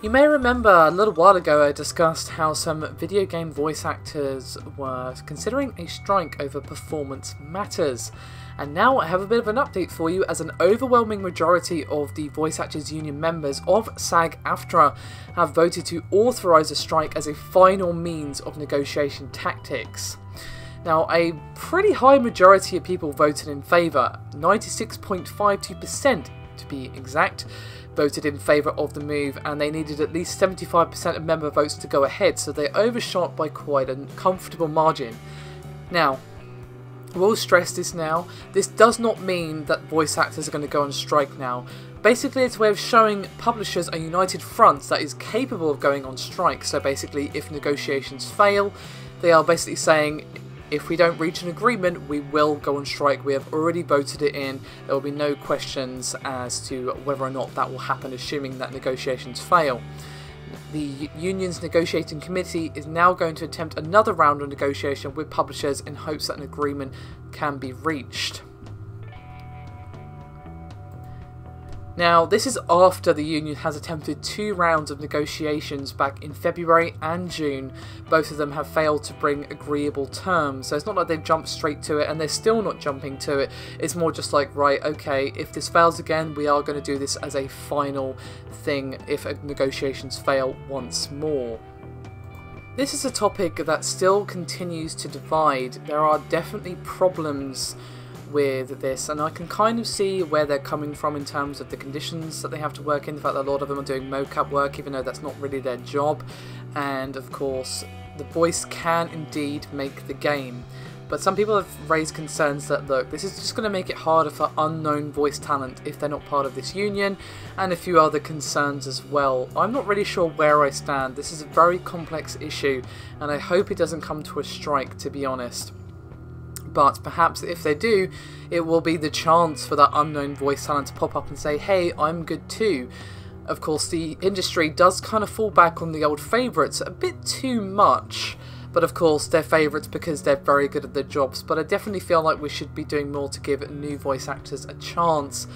You may remember a little while ago I discussed how some video game voice actors were considering a strike over performance matters. And now I have a bit of an update for you, as an overwhelming majority of the Voice Actors Union members of SAG-AFTRA have voted to authorise a strike as a final means of negotiation tactics. Now, a pretty high majority of people voted in favour, 96.52% to be exact, voted in favour of the move, and they needed at least 75% of member votes to go ahead, so they overshot by quite a comfortable margin. Now, we'll stress this now, this does not mean that voice actors are going to go on strike now. Basically, it's a way of showing publishers a united front that is capable of going on strike. So basically, if negotiations fail, they are basically saying, if we don't reach an agreement, we will go on strike. We have already voted it in. There will be no questions as to whether or not that will happen, assuming that negotiations fail. The union's negotiating committee is now going to attempt another round of negotiation with publishers in hopes that an agreement can be reached. Now, this is after the union has attempted 2 rounds of negotiations back in February and June. Both of them have failed to bring agreeable terms, so it's not like they've jumped straight to it, and they're still not jumping to it. It's more just like, right, okay, if this fails again, we are going to do this as a final thing if negotiations fail once more. This is a topic that still continues to divide. There are definitely problems with this, and I can kind of see where they're coming from in terms of the conditions that they have to work in, the fact that a lot of them are doing mocap work even though that's not really their job, and of course the voice can indeed make the game. But some people have raised concerns that, look, this is just going to make it harder for unknown voice talent if they're not part of this union, and a few other concerns as well. I'm not really sure where I stand. This is a very complex issue, and I hope it doesn't come to a strike, to be honest. But perhaps if they do, it will be the chance for that unknown voice talent to pop up and say, hey, I'm good too. Of course, the industry does kind of fall back on the old favourites a bit too much. But of course, they're favourites because they're very good at their jobs. But I definitely feel like we should be doing more to give new voice actors a chance.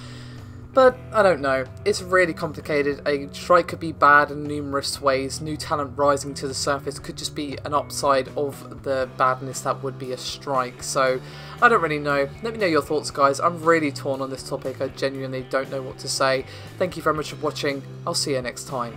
But I don't know, it's really complicated. A strike could be bad in numerous ways. New talent rising to the surface could just be an upside of the badness that would be a strike. So I don't really know. Let me know your thoughts, guys. I'm really torn on this topic. I genuinely don't know what to say. Thank you very much for watching. I'll see you next time.